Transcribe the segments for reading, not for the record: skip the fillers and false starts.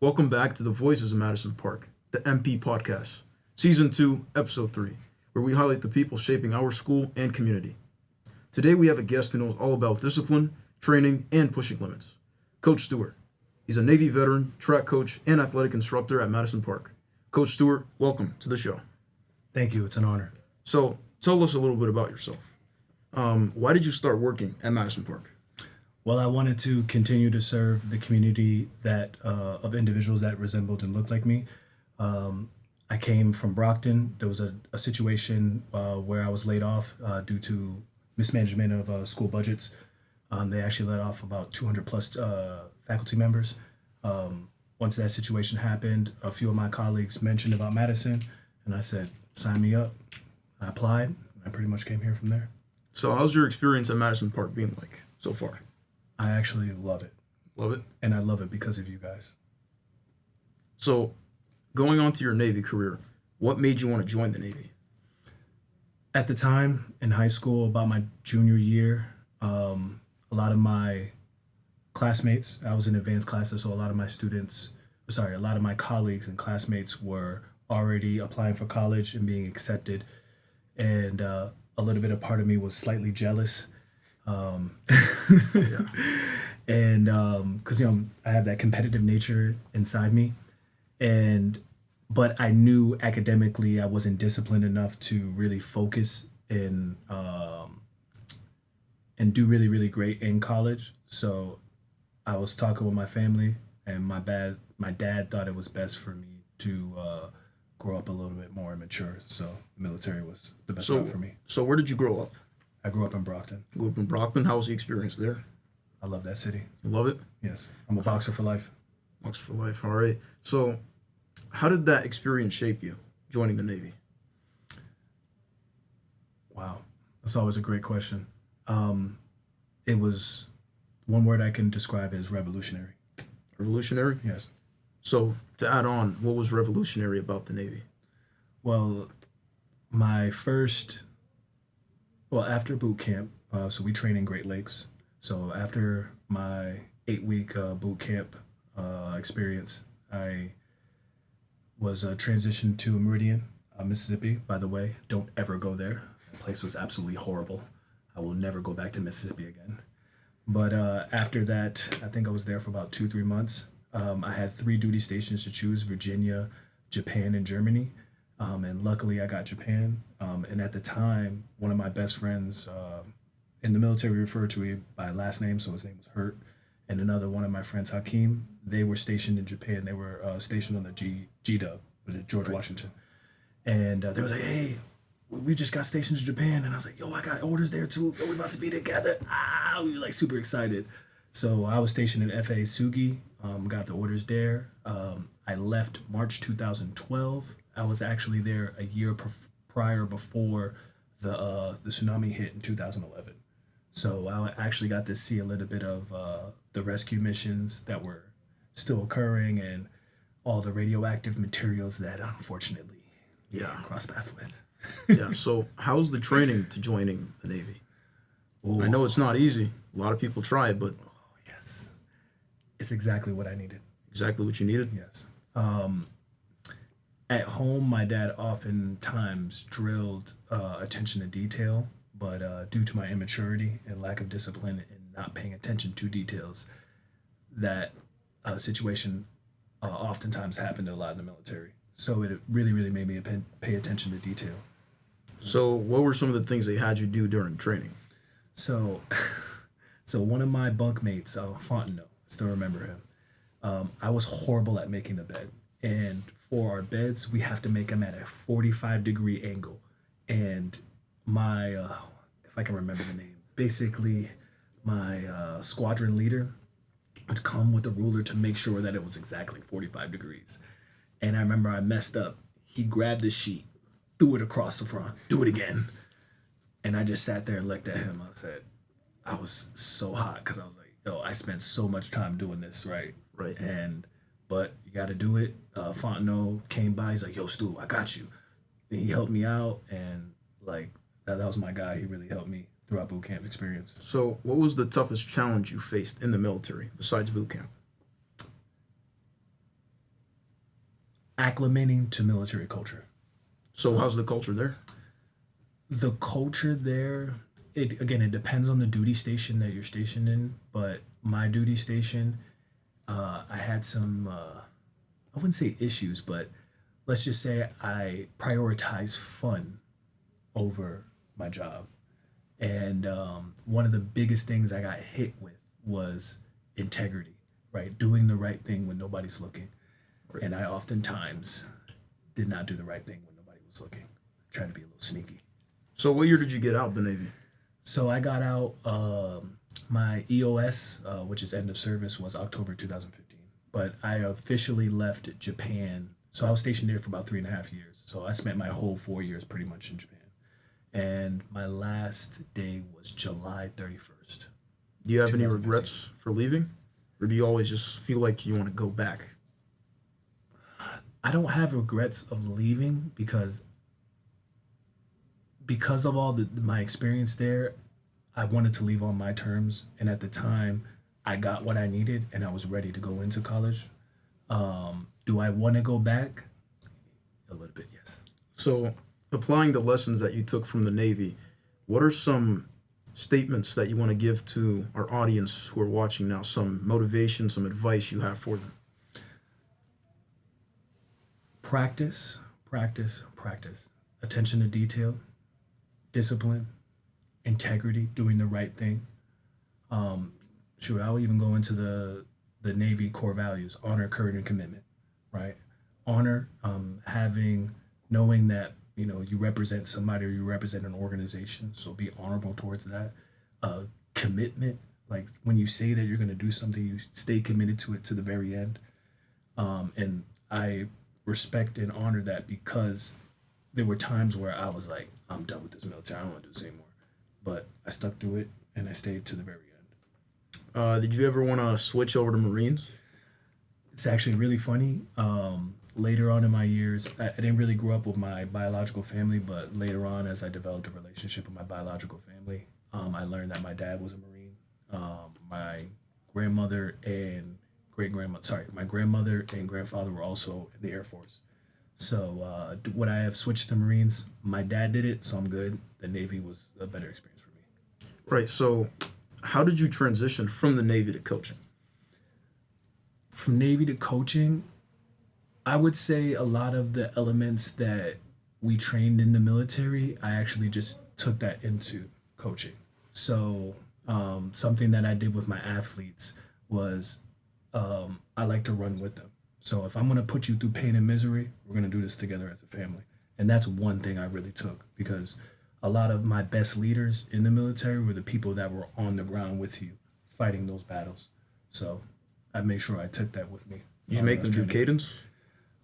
Welcome back to the Voices of Madison Park, the MP Podcast, Season 2, Episode 3, where we highlight the people shaping our school and community. Today we have a guest who knows all about discipline, training, and pushing limits. Coach Stewart. He's a Navy veteran, track coach, and athletic instructor at Madison Park. Coach Stewart, welcome to the show. Thank you. It's an honor. So, tell us a little bit about yourself. Why did you start working at Madison Park? Well, I wanted to continue to serve the community that of individuals that resembled and looked like me. I came from Brockton. There was a situation where I was laid off due to mismanagement of school budgets. They actually let off about 200 plus faculty members. Once that situation happened, a few of my colleagues mentioned about Madison, and I said, sign me up. I applied, and I pretty much came here from there. So, how's your experience at Madison Park been like so far? I actually love it. Love it? And I love it because of you guys. So, going on to your Navy career, what made you want to join the Navy? At the time in high school, about my junior year, a lot of my classmates, I was in advanced classes, so a lot of my colleagues and classmates were already applying for college and being accepted. And a little bit of part of me was slightly jealous. Yeah. And because I have that competitive nature inside me, but I knew academically I wasn't disciplined enough to really focus and do really, really great in college. So I was talking with my family, and my dad thought it was best for me to grow up a little bit more and mature. So the military was the best route for me. So, where did you grow up? I grew up in Brockton. Grew up in Brockton. How was the experience there? I love that city. You love it? Yes, I'm a boxer for life. Box for life. All right. So, how did that experience shape you, joining the Navy? Wow, that's always a great question. It was one word I can describe as revolutionary. Revolutionary? Yes. So, to add on, what was revolutionary about the Navy? Well, after boot camp, so we train in Great Lakes. So after my 8-week boot camp experience, I was transitioned to Meridian, Mississippi. By the way, don't ever go there. The place was absolutely horrible. I will never go back to Mississippi again. But after that, I think I was there for about 2-3 months. I had 3 duty stations to choose: Virginia, Japan, and Germany. And luckily I got Japan. And at the time, one of my best friends in the military referred to me by last name, so his name was Hurt. And another one of my friends, Hakeem, they were stationed in Japan. They were stationed on the G-Dub, with George Washington. And they was like, hey, we just got stationed in Japan. And I was like, yo, I got orders there too. Yo, we about to be together. We were like super excited. So I was stationed in FA Sugi, got the orders there. I left March 2012. I was actually there a year prior before the tsunami hit in 2011. So I actually got to see a little bit of the rescue missions that were still occurring and all the radioactive materials that unfortunately crossed paths with. Yeah. So, how's the training to joining the Navy? Ooh. I know it's not easy. A lot of people try, but Yes. It's exactly what I needed. exactly what you needed. Yes. At home, my dad oftentimes drilled attention to detail, but due to my immaturity and lack of discipline and not paying attention to details, that situation oftentimes happened a lot in the military. So it really, really made me pay attention to detail. So, what were some of the things they had you do during training? So, so one of my bunkmates, Fontenot, still remember him. I was horrible at making the bed, and for our beds, we have to make them at a 45-degree angle. And my, if I can remember the name, basically my squadron leader would come with a ruler to make sure that it was exactly 45 degrees. And I remember I messed up. He grabbed the sheet, threw it across the front, do it again. And I just sat there and looked at him. I was so hot because I was like, yo, I spent so much time doing this, right? Right. But you got to do it. Fontenot came by. He's like, yo, Stu, I got you. And he helped me out. And like, that was my guy. He really helped me throughout boot camp experience. So, what was the toughest challenge you faced in the military besides boot camp? acclimating to military culture. So how's the culture there? The culture there, it depends on the duty station that you're stationed in. But my duty station, I had some, I wouldn't say issues, but let's just say I prioritize fun over my job. And one of the biggest things I got hit with was integrity, right? Doing the right thing when nobody's looking. And I oftentimes did not do the right thing when nobody was looking. Tried to be a little sneaky. So what year did you get out of the Navy? So I got out, my EOS, which is end of service, was October 2015. But I officially left Japan. So I was stationed there for about 3.5 years. So I spent my whole 4 years pretty much in Japan. And my last day was July 31st. Do you have any regrets for leaving? Or do you always just feel like you want to go back? I don't have regrets of leaving because of all my experience there. I wanted to leave on my terms, and at the time, I got what I needed, and I was ready to go into college. Do I want to go back? A little bit, yes. So, applying the lessons that you took from the Navy, what are some statements that you want to give to our audience who are watching now? Some motivation, some advice you have for them? Practice, practice, practice. Attention to detail, discipline, integrity, doing the right thing. I'll even go into the Navy core values: honor, courage, and commitment. Right? Honor, knowing that you represent somebody or you represent an organization, so be honorable towards that. Commitment, like when you say that you're going to do something, you stay committed to it to the very end. And I respect and honor that because there were times where I was like, I'm done with this military. I don't want to do this anymore. But I stuck through it and I stayed to the very end. Did you ever want to switch over to Marines? It's actually really funny. Later on in my years, I didn't really grow up with my biological family, but later on, as I developed a relationship with my biological family, I learned that my dad was a Marine. My grandmother and my grandmother and grandfather were also in the Air Force. So would I have switched to Marines? My dad did it, so I'm good. The Navy was a better experience for me. Right. So how did you transition from the Navy to coaching? From Navy to coaching, I would say a lot of the elements that we trained in the military, I actually just took that into coaching. So something that I did with my athletes was I like to run with them. So if I'm going to put you through pain and misery, we're going to do this together as a family. And that's one thing I really took, because a lot of my best leaders in the military were the people that were on the ground with you, fighting those battles. So I made sure I took that with me. Did you make them do cadence?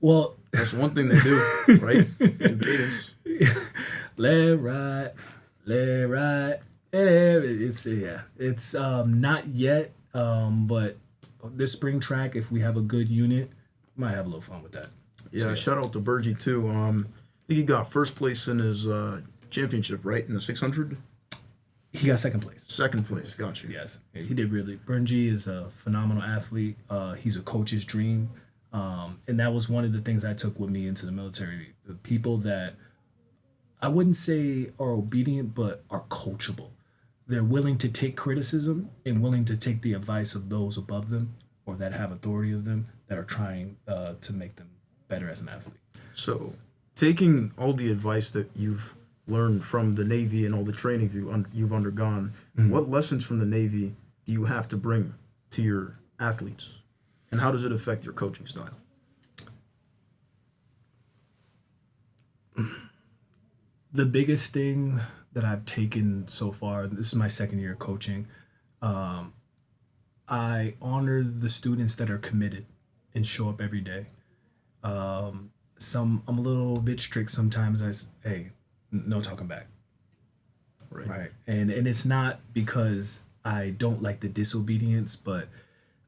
Well, that's one thing they do, right? Do cadence. Left, right, left, right. It's not yet, but this spring track, if we have a good unit, might have a little fun with that. Yeah, so, shout out to Burgie too. I think he got first place in his championship, right? In the 600? He got second place. Second place, got you. Yes, he did really. Burgie is a phenomenal athlete. He's a coach's dream. And that was one of the things I took with me into the military. The people that I wouldn't say are obedient, but are coachable. They're willing to take criticism and willing to take the advice of those above them or that have authority of them that are trying to make them better as an athlete. So, taking all the advice that you've learned from the Navy and all the training you've undergone, what lessons from the Navy do you have to bring to your athletes? And how does it affect your coaching style? The biggest thing that I've taken so far, this is my second year of coaching, I honor the students that are committed and show up every day. I'm a little bit strict sometimes. Hey, no talking back. Right. And it's not because I don't like the disobedience, but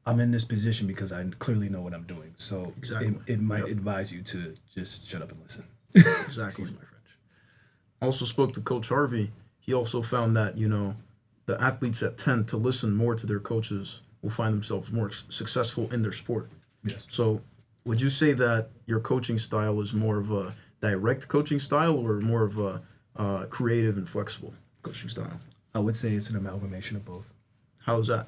I'm in this position because I clearly know what I'm doing. So exactly. it might advise you to just shut up and listen. Exactly. Excuse my French. Also spoke to Coach Harvey. He also found that, the athletes that tend to listen more to their coaches will find themselves more successful in their sport. Yes. So Would you say that your coaching style is more of a direct coaching style or more of a creative and flexible coaching style? I would say it's an amalgamation of both. How is that?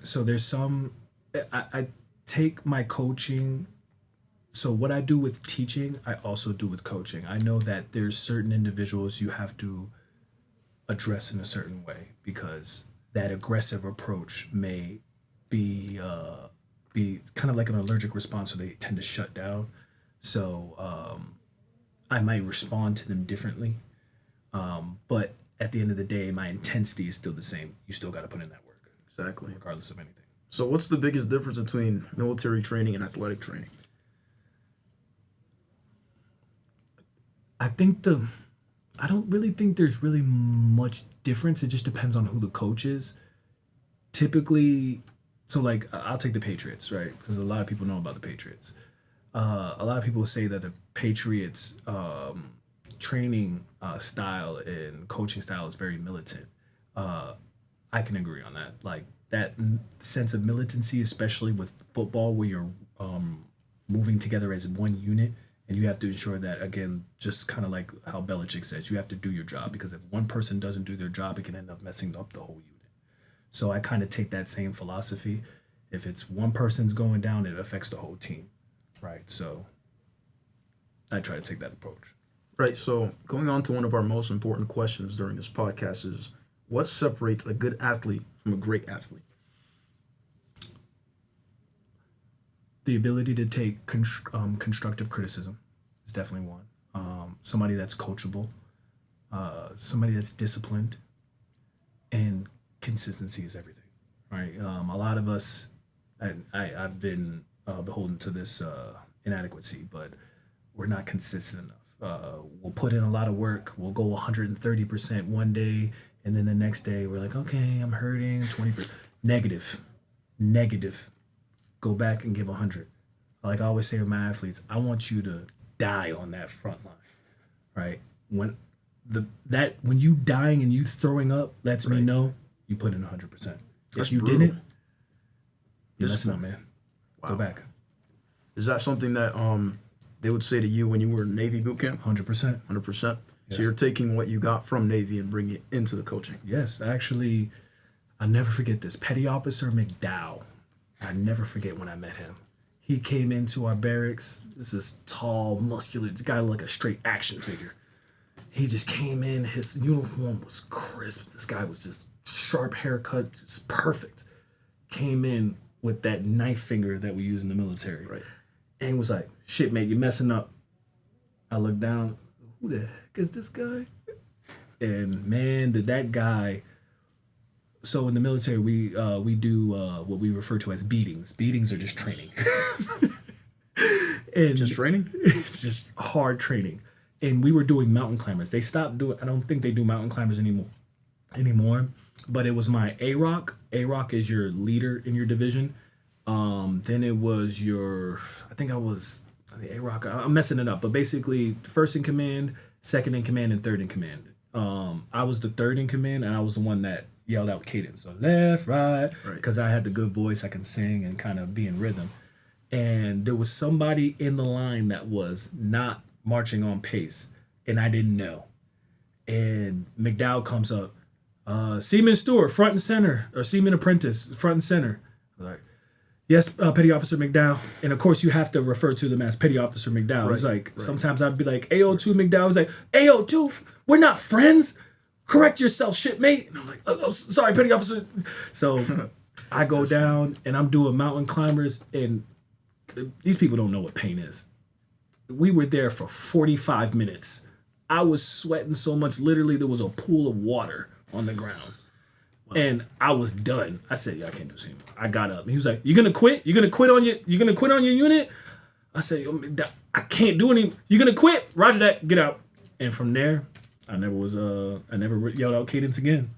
So there's some, I take my coaching. So what I do with teaching, I also do with coaching. I know that there's certain individuals you have to address in a certain way because that aggressive approach may be kind of like an allergic response, so they tend to shut down. So I might respond to them differently, but at the end of the day, my intensity is still the same. You still got to put in that work, Exactly. regardless of anything. So what's the biggest difference between military training and athletic training? I don't really think there's really much difference. It just depends on who the coach is. Typically, so like I'll take the Patriots, right? Because a lot of people know about the Patriots. A lot of people say that the Patriots training style and coaching style is very militant. I can agree on that. Like that sense of militancy, especially with football, where you're moving together as one unit, and you have to ensure that, again, just kind of like how Belichick says, you have to do your job, because if one person doesn't do their job, it can end up messing up the whole unit. So I kind of take that same philosophy. If it's one person's going down, it affects the whole team, right? So I try to take that approach. Right. So going on to one of our most important questions during this podcast is, what separates a good athlete from a great athlete? The ability to take constructive criticism is definitely one. Somebody that's coachable, somebody that's disciplined, and consistency is everything, right? A lot of us, I've been beholden to this inadequacy, but we're not consistent enough. We'll put in a lot of work. We'll go 130% one day, and then the next day we're like, okay, I'm hurting, 20%. Negative. Go back and give 100. Like I always say with my athletes, I want you to die on that front line, right? When you dying and you throwing up lets me know you put in 100%. That's If you brutal. didn't, you're messing up, Discipline. man. Wow. Go back. Is that something that they would say to you when you were in Navy boot camp? 100%. 100%. Yes. So you're taking what you got from Navy and bringing it into the coaching. Yes, actually, I'll never forget this. Petty Officer McDowell. I never forget when I met him. He came into our barracks. This is tall, muscular. This guy looked like a straight action figure. He just came in. His uniform was crisp. This guy was just sharp haircut, just perfect. Came in with that knife finger that we use in the military. Right. And was like, shit, mate, you're messing up. I looked down. Who the heck is this guy? And man, did that guy... So in the military, we do what we refer to as beatings. Beatings are just training. And Just training? it's just hard training. And we were doing mountain climbers. They stopped doing. I don't think they do mountain climbers anymore. But it was my AROC. AROC is your leader in your division. Then it was your. I think I was the AROC. I'm messing it up. But basically, first in command, second in command, and third in command. I was the third in command, and I was the one that yelled out cadence. So left, right, because I had the good voice. I can sing and kind of be in rhythm. And there was somebody in the line that was not marching on pace, and I didn't know. And McDowell comes up, Seaman Stewart, front and center, or Seaman Apprentice, front and center. I'm like, yes, Petty Officer McDowell. And of course, you have to refer to them as Petty Officer McDowell. It's like, sometimes I'd be like, AO2 McDowell. It's like, AO2, we're not friends. Correct yourself, shipmate. And I'm like, oh, sorry, Petty Officer. So I go down and I'm doing mountain climbers, and these people don't know what pain is. We were there for 45 minutes. I was sweating so much, literally there was a pool of water on the ground. Wow. And I was done. I said, yeah, I can't do this anymore. I got up. And he was like, you gonna quit? You gonna quit on your unit? I said, I can't do any. You gonna quit? Roger that, get out. And from there, I never yelled out cadence again.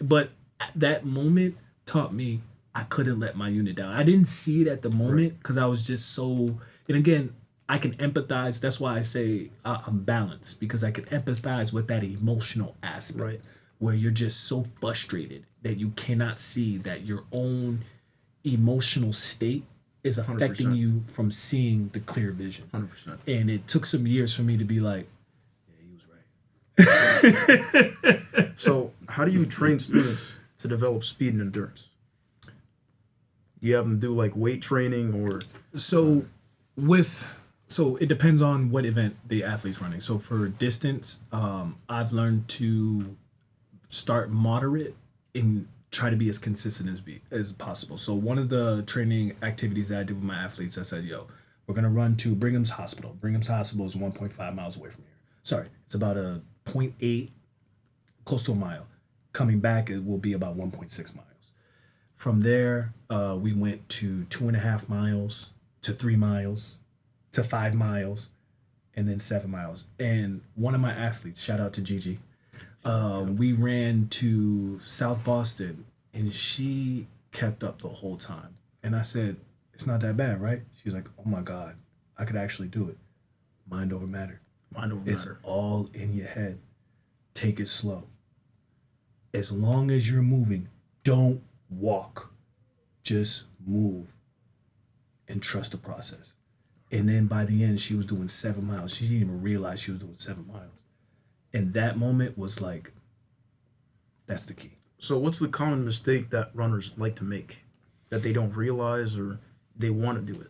But that moment taught me I couldn't let my unit down. I didn't see it at the moment because I was just so, and again, I can empathize. That's why I say I'm balanced, because I can empathize with that emotional aspect where you're just so frustrated that you cannot see that your own emotional state is affecting 100%. you from seeing the clear vision. 100%. And it took some years for me to be like, yeah, he was right. So, how do you train students to develop speed and endurance? Do you have them do like weight training or? So it depends on what event the athlete's running. So for distance, I've learned to start moderate and try to be as consistent as possible. So one of the training activities that I did with my athletes, I said, yo, we're gonna run to Brigham's Hospital. Brigham's Hospital is 1.5 miles away from here. Sorry, it's about a 0.8, close to a mile. Coming back, it will be about 1.6 miles. From there, we went to 2.5 miles, to 3 miles, to 5 miles, and then 7 miles. And one of my athletes, shout out to Gigi, we ran to South Boston, and she kept up the whole time. And I said, it's not that bad, right? She was like, oh my God, I could actually do it. Mind over matter. Mind over It's matter. all in your head. Take it slow. As long as you're moving, don't walk. Just move and trust the process. And then by the end, she was doing 7 miles. She didn't even realize she was doing 7 miles. And that moment was like, that's the key. So, what's the common mistake that runners like to make that they don't realize or they want to do it?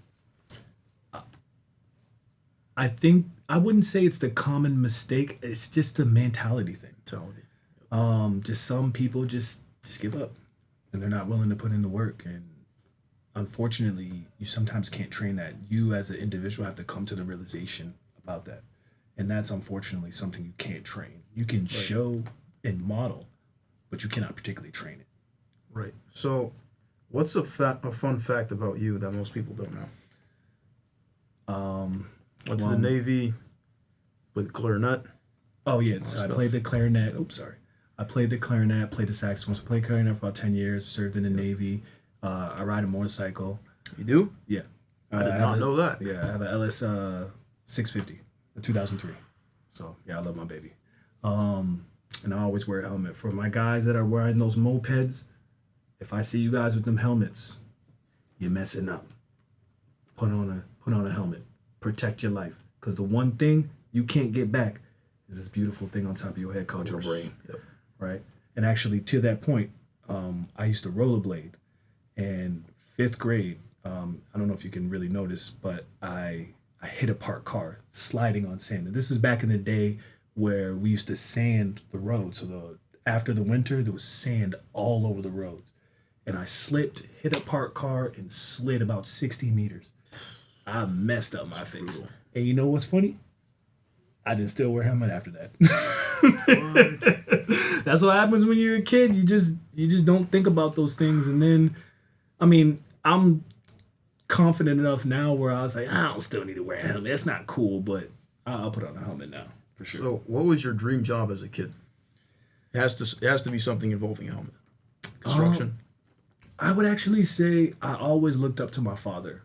I think I wouldn't say it's the common mistake. It's just a mentality thing. Mentality. Just some people just give up, and they're not willing to put in the work. And unfortunately, you sometimes can't train that. You as an individual have to come to the realization about that, and that's unfortunately something you can't train. You can show and model, but you cannot particularly train it. Right. So, what's a fun fact about you that most people don't know? What's the Navy with clarinet? Oh yeah, so I played the clarinet. Oops, sorry. I played the clarinet, played the saxophone. So I played clarinet for about 10 years, served in the Navy. I ride a motorcycle. You do? Yeah. I did not know that. Yeah, I have an LS 650, a 2003. So yeah, I love my baby. And I always wear a helmet. For my guys that are wearing those mopeds, if I see you guys with them helmets, you're messing up. Put on a helmet. Protect your life. Because the one thing you can't get back is this beautiful thing on top of your head called your brain. Yep. Right? And actually, to that point, I used to rollerblade. And 5th grade, I don't know if you can really notice, but I hit a parked car sliding on sand. And this is back in the day where we used to sand the road. So after the winter, there was sand all over the roads. And I slipped, hit a parked car, and slid about 60 meters. I messed up my face. Brutal. And you know what's funny? I didn't still wear a helmet after that. What? That's what happens when you're a kid. You just don't think about those things. And then, I mean, I'm confident enough now where I was like, I don't still need to wear a helmet. It's not cool, but I'll put on a helmet now for sure. So, what was your dream job as a kid? It has to be something involving a helmet. Construction. I would actually say I always looked up to my father.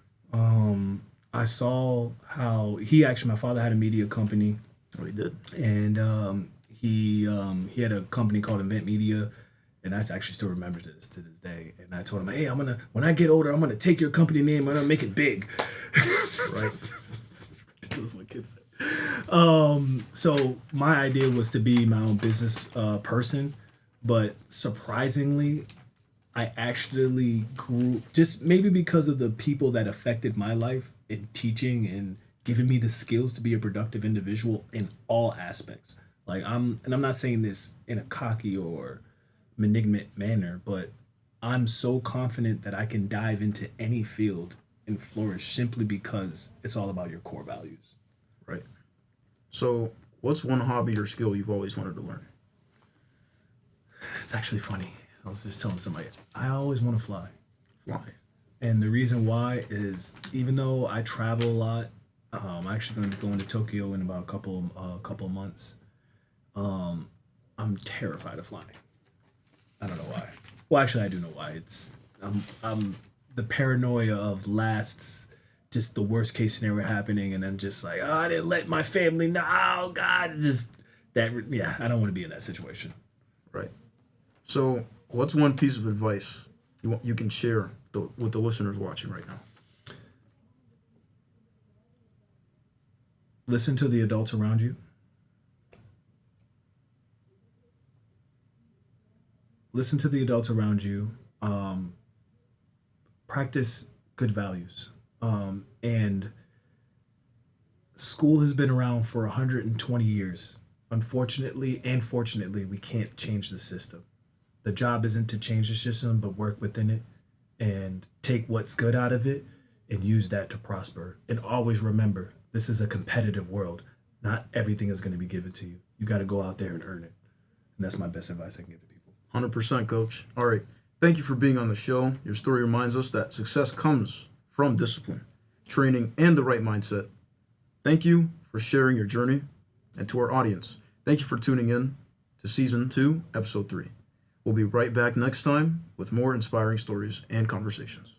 I saw how my father had a media company. Oh, he did. And he had a company called Invent Media, and I actually still remember this to this day. And I told him, hey, when I get older, I'm gonna take your company name, I'm gonna make it big. Right. Ridiculous what kids say. So my idea was to be my own business person, but surprisingly, I actually grew just maybe because of the people that affected my life in teaching and giving me the skills to be a productive individual in all aspects. Like I'm not saying this in a cocky or malignant manner, but I'm so confident that I can dive into any field and flourish simply because it's all about your core values. Right. So, what's one hobby or skill you've always wanted to learn? It's actually funny. I was just telling somebody, I always want to fly. Fly. And the reason why is even though I travel a lot, I'm actually going to be going to Tokyo in about a couple of months. I'm terrified of flying. I don't know why. Well, actually, I do know why. I'm the paranoia of just the worst case scenario happening, and I'm just like, I didn't let my family know. Oh God, I don't want to be in that situation. Right. So, what's one piece of advice you can share with the listeners watching right now? listen to the adults around you. Listen to the adults around you. Practice good values. And school has been around for 120 years. Unfortunately and fortunately, we can't change the system. The job isn't to change the system, but work within it and take what's good out of it and use that to prosper. And always remember, this is a competitive world. Not everything is going to be given to you. You got to go out there and earn it. And that's my best advice I can give to people. 100%, Coach. All right. Thank you for being on the show. Your story reminds us that success comes from discipline, training, and the right mindset. Thank you for sharing your journey. And to our audience, thank you for tuning in to Season 2, Episode 3. We'll be right back next time with more inspiring stories and conversations.